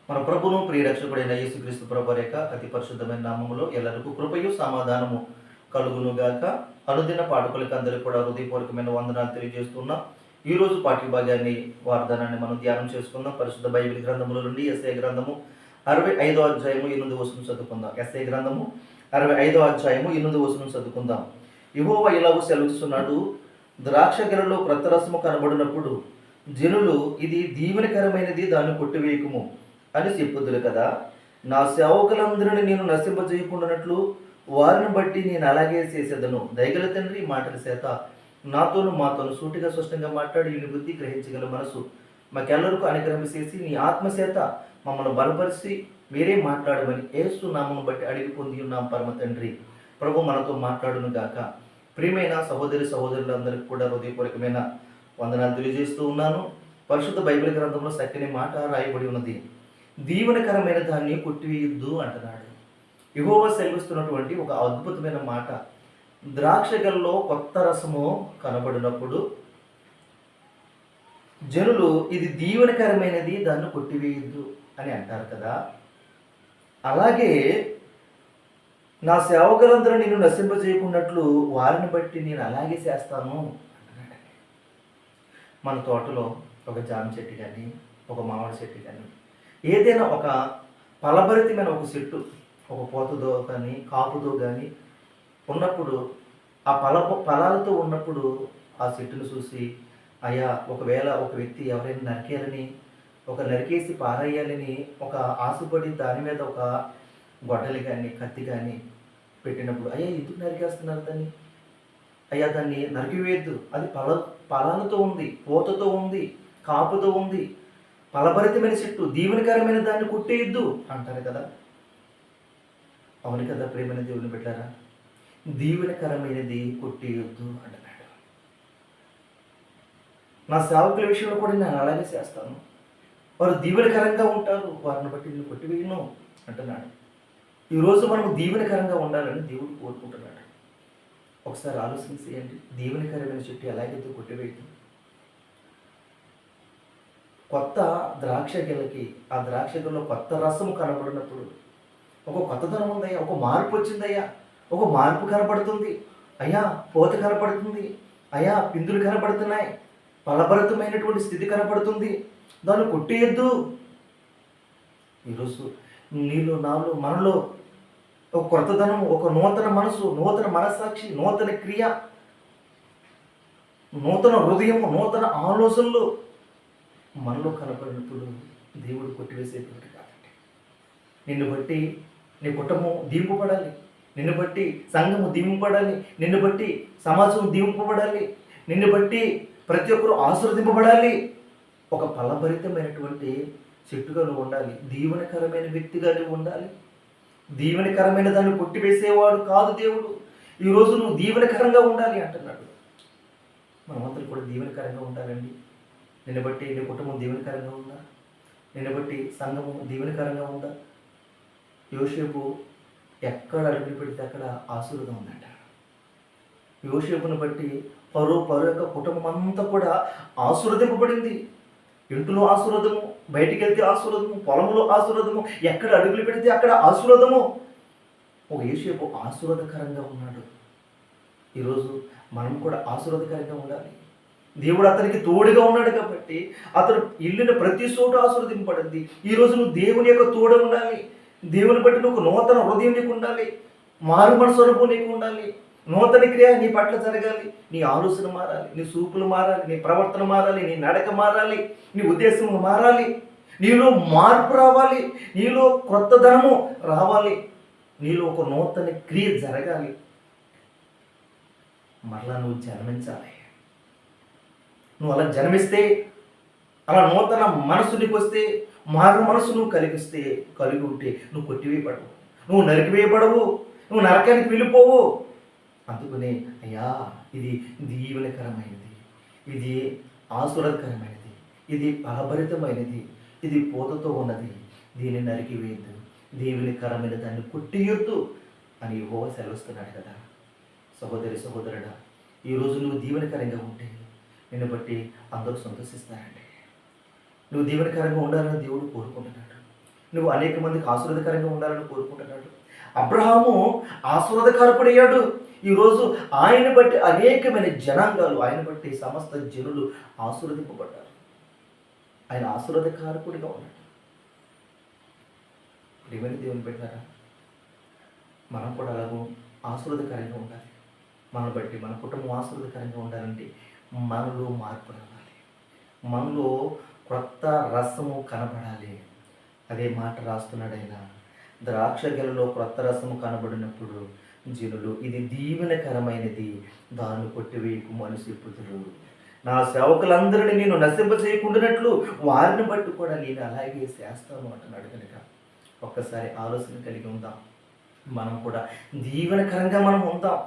మన ప్రభును ప్రియరక్షకుడైన యేసుక్రీస్తు ప్రభు యొక్క అతి పరిశుద్ధమైన నామములో ఎల్లరికూ కృపయు సమాధానము కలుగునుగాక. అనుదిన పాఠకులకు అందరికీ కూడా హృదయపూర్వకమైన వందనాలు తెలియజేస్తున్నాం. ఈ రోజు పాఠ్య భాగాన్ని వాగ్దానాన్ని మనం ధ్యానం చేసుకుందాం. పరిశుద్ధ బైబిల్ గ్రంథముల నుండి యెషయా గ్రంథము 65వ అధ్యాయము 8వ వచనం చదువుకుందాం. యెషయా గ్రంథము 65వ అధ్యాయము 8వ వచనం చదువుకుందాం. యెహోవా ఇలాగూ సెలవిస్తున్నాడు, ద్రాక్ష గెలలో క్రొత్త రసము కనబడినప్పుడు జనులు ఇది దీవెనకరమైనది, దాన్ని కొట్టివేయకుము అని చెప్పుదురు కదా. నా సేవకులందరినీ నేను నశింపజేయకుండానట్లు వారిని బట్టి నేను అలాగే చేసేదను. దయగల తండ్రి, ఈ మాటల చేత నాతోను మాతోను సూటిగా స్పష్టంగా మాట్లాడి ఈ బుద్ధి గ్రహించగల మనసు మాకెల్లరికూ అనుగ్రహం చేసి నీ ఆత్మచేత మమ్మల్ని బలపరిచి మీరే మాట్లాడమని యేసు నామమును బట్టి అడిగి పొంది ఉన్నాం పరమ తండ్రి. ప్రభు మనతో మాట్లాడును గాక. ప్రియమైన సహోదరి సహోదరులందరికీ కూడా హృదయపూర్వకమైన వందనాలు తెలియజేస్తూ ఉన్నాను. పరిశుద్ధ బైబిల్ గ్రంథంలో చక్కని మాట రాయబడి ఉన్నది. దీవెనకరమైన దాన్ని కొట్టివేయొద్దు అంటున్నాడు. యెహోవా సెలవిస్తున్నటువంటి ఒక అద్భుతమైన మాట. ద్రాక్ష గెలలో కొత్త రసము కనబడినప్పుడు జనులు ఇది దీవెనకరమైనది, దాన్ని కొట్టివేయొద్దు అని అంటారు కదా. అలాగే నా సేవకులందరూ నేను నశింపజేయకున్నట్లు వారిని బట్టి నేను అలాగే చేస్తాను అంటున్నాడు. మన తోటలో ఒక జామ చెట్టు కానీ, ఒక మామిడి చెట్టు కానీ, ఏదైనా ఒక ఫలభరితమైన ఒక చెట్టు, ఒక పోతతో కానీ కాపుతో కానీ ఉన్నప్పుడు, ఆ ఫలాలతో ఉన్నప్పుడు ఆ చెట్టును చూసి, అయ్యా ఒకవేళ ఒక వ్యక్తి ఎవరైనా నరికేసి పారేయాలని ఒక ఆశపడి దాని మీద ఒక గొడ్డలి కానీ కత్తి కానీ పెట్టినప్పుడు, అయ్యా ఎందుకు నరికేస్తున్నారు దాన్ని, అయ్యా దాన్ని నరికివేయద్దు, అది ఫలాలతో ఉంది, పూతతో ఉంది, కాపుతో ఉంది, ఫలభరితమైన చెట్టు, దీవెనకరమైన దాన్ని కొట్టేయద్దు అంటారు కదా. అవును కదా ప్రియమైన దేవుని పెట్టారా, దీవెనకరమైనది కొట్టేయొద్దు అంటున్నాడు. నా సేవకుల విషయంలో కూడా నేను అలాగే చేస్తాను, వారు దీవెనకరంగా ఉంటారు, వారిని బట్టి నేను కొట్టివేయను అంటున్నాడు. ఈరోజు మనం దీవెనకరంగా ఉండాలని దేవుడు కోరుకుంటున్నాడు. ఒకసారి ఆలోచించేయండి, దీవెనకరమైన చెట్టు ఎలాగైతే కొట్టివేయదు. కొత్త ద్రాక్ష గెలకి, ఆ ద్రాక్ష గెలలో కొత్త రసము కనబడినప్పుడు ఒక కొత్తదనం ఉందయ్యా, ఒక మార్పు వచ్చిందయ్యా, ఒక మార్పు కనపడుతుంది అయ్యా, పూత కనపడుతుంది అయ్యా, పిందులు కనపడుతున్నాయి, ఫలభరితమైనటువంటి స్థితి కనపడుతుంది, దాన్ని కొట్టేయద్దు. ఈరోజు నీలో నాలో మనలో ఒక కొత్తదనం, ఒక నూతన మనసు, నూతన మనస్సాక్షి, నూతన క్రియ, నూతన హృదయము, నూతన ఆలోచనలు మనలో కనపడినప్పుడు దేవుడు కొట్టివేసేటువంటి కాదండి. నిన్ను బట్టి నీ కుటుంబం దీవింపబడాలి, నిన్ను బట్టి సంఘము దీవింపబడాలి, నిన్ను బట్టి సమాజం దీవింపబడాలి, నిన్ను బట్టి ప్రతి ఒక్కరూ ఆశీర్వదింపబడాలి. ఒక ఫలభరితమైనటువంటి చెట్టుగా నువ్వు ఉండాలి, దీవెనకరమైన వ్యక్తిగా నువ్వు ఉండాలి. దీవెనకరమైన దాన్ని కొట్టివేసేవాడు కాదు దేవుడు. ఈరోజు నువ్వు దీవెనకరంగా ఉండాలి అంటున్నాడు. మనమందరూ కూడా దీవెనకరంగా ఉండాలండి. నిన్ను బట్టి నీ కుటుంబం దీవెనకరంగా ఉందా? నిన్ను బట్టి సంఘము దీవెనకరంగా ఉందా? యోసేపు ఎక్కడ అడుగులు పెడితే అక్కడ ఆశీర్వాదం ఉందంట. యోసేపును బట్టి పరో యొక్క కుటుంబం అంతా కూడా ఆశీర్వదింపబడింది. ఇంటిలో ఆశీర్వాదము, బయటికి వెళ్తే ఆశీర్వాదము, పొలంలో ఆశీర్వాదము, ఎక్కడ అడుగులు పెడితే అక్కడ ఆశీర్వాదము. ఒక యోసేపు ఆశీర్వాదకరంగా ఉన్నాడు. ఈరోజు మనం కూడా ఆశీర్వాదకరంగా ఉండాలి. దేవుడు అతనికి తోడుగా ఉన్నాడు కాబట్టి అతను ఇల్లున ప్రతి చోట ఆశీర్వదింపబడింది. ఈరోజు నువ్వు దేవుని యొక్క తోడు ఉండాలి. దేవుని బట్టి నువ్వు నూతన హృదయం నీకు ఉండాలి, మారు మనసు అనుభవం నీకు ఉండాలి, నూతన క్రియ నీ పట్ల జరగాలి, నీ ఆలోచన మారాలి, నీ చూపులు మారాలి, నీ ప్రవర్తన మారాలి, నీ నడక మారాలి, నీ ఉద్దేశం మారాలి, నీలో మార్పు రావాలి, నీలో క్రొత్తదనము రావాలి, నీలో ఒక నూతన క్రియ జరగాలి. మరలా నువ్వు జన్మించాలి. నువ్వు అలా జన్మిస్తే, అలా నూతన మనసు నీకు వస్తే, మారు మనసు నువ్వు కలిగి ఉంటే నువ్వు కొట్టివేయబడవు, నువ్వు నరికివేయబడవు, నువ్వు నరకానికి వెళ్ళిపోవు. అందుకనే అయ్యా ఇది దీవెనకరమైనది, ఇది ఆశీర్వాదకరమైనది, ఇది ఫలభరితమైనది, ఇది పూతతో ఉన్నది, దీన్ని నరికివేయద్దు, దీవెనకరమైన దాన్ని కొట్టియొద్దు అని యెహోవా సెలవిస్తున్నాడు కదా. సహోదరి సహోదరుడా, ఈరోజు నువ్వు దీవెనకరంగా ఉంటే నిన్ను బట్టి అందరూ సంతోషిస్తారండి. నువ్వు దీవెనకరంగా ఉండాలని దేవుడు కోరుకుంటున్నాడు. నువ్వు అనేక మందికి ఆశీర్వాదకరంగా ఉండాలని కోరుకుంటున్నాడు. అబ్రహాము ఆశీర్వాదకారకుడయ్యాడు. ఈరోజు ఆయన బట్టి అనేకమైన జనాంగాలు, ఆయన బట్టి సమస్త జనులు ఆశీర్వదింపబడ్డారు. ఆయన ఆశీర్వాదకారకుడిగా ఉన్నాడు. ప్రియమైన దేవుని పెట్టారా, మనం కూడా అలాగూ ఆశీర్వాదకరంగా ఉండాలి. మనల్ని బట్టి మన కుటుంబం ఆశీర్వాదకరంగా ఉండాలంటే మనలో మార్పు రావాలి, మనలో క్రొత్త రసము కనబడాలి. అదే మాట రాస్తున్నాడు ఆయన. ద్రాక్ష గెలలో క్రొత్త రసము కనబడినప్పుడు జనులు ఇది దీవెనకరమైనది, దాన్ని కొట్టివేయకు మనసు చెప్పుదురు. నా సేవకులందరినీ నేను నశింప చేయకుండానట్లు వారిని బట్టి కూడా నేను అలాగే చేస్తాను అంటున్నాడు. కనుక ఒక్కసారి ఆలోచన కలిగి ఉందాం. మనం కూడా దీవెనకరంగా మనం ఉందాం.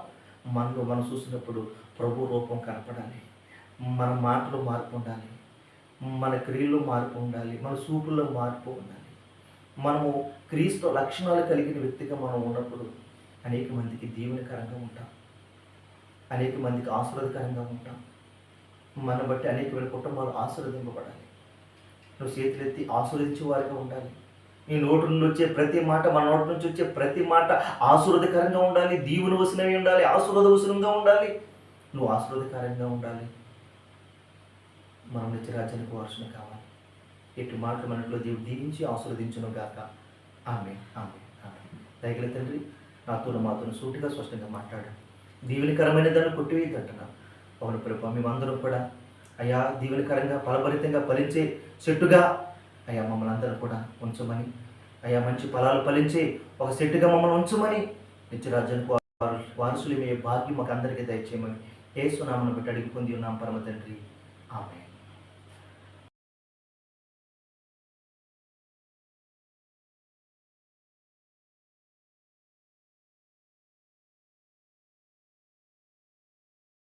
మనలో మనం చూసినప్పుడు ప్రభు రూపం కనపడాలి, మన మాటలో మార్పు ఉండాలి, మన క్రియల్లో మార్పు ఉండాలి, మన చూపుల్లో మార్పు ఉండాలి. మనము క్రీస్తు లక్షణాలు కలిగిన వ్యక్తిగా మనం ఉన్నప్పుడు అనేక మందికి దీవెనకరంగా ఉంటాం, అనేక మందికి ఆశీర్వాదకరంగా ఉంటాం. మన బట్టి అనేకమైన కుటుంబాలు ఆశీర్వదింపబడాలి. నువ్వు చేతులెత్తి ఆశీర్వదించే వారిగా ఉండాలి. నీ నోటి నుండి వచ్చే ప్రతి మాట, మన నోటి నుంచి వచ్చే ప్రతి మాట ఆశీర్వాదకరంగా ఉండాలి, దీవెన వచనమై ఉండాలి, ఆశీర్వాద వచనంగా ఉండాలి. నువ్వు ఆశీర్వాదకరంగా ఉండాలి. మనం నిత్యరాజ్యానికి వారసులు కావాలి. ఎటు మాటలు మనలో దేవుడు దీవించి ఆశీర్వదించును గాక. ఆమె ఆమె ఆమె. దయగల తండ్రి, నాతో మాతో సూటిగా స్పష్టంగా మాట్లాడు. దీవెనకరమైన దాన్ని కొట్టివేయద్దంటున్నా. అవును ప్రభు, మేమందరం కూడా అయ్యా దీవెనకరంగా ఫలభరితంగా ఫలించే చెట్టుగా అయ్యా మమ్మల్ని అందరూ కూడా ఉంచమని, అయ్యా మంచి ఫలాలు ఫలించే ఒక చెట్టుగా మమ్మల్ని ఉంచమని, నిత్యరాజ్యానికి వారసులు మీ భాగ్యం మాకు అందరికీ దయచేయమని యేసు నామమున బట్టి అడిగి పొంది ఉన్నాం పరమ తండ్రి. ఆమేన్.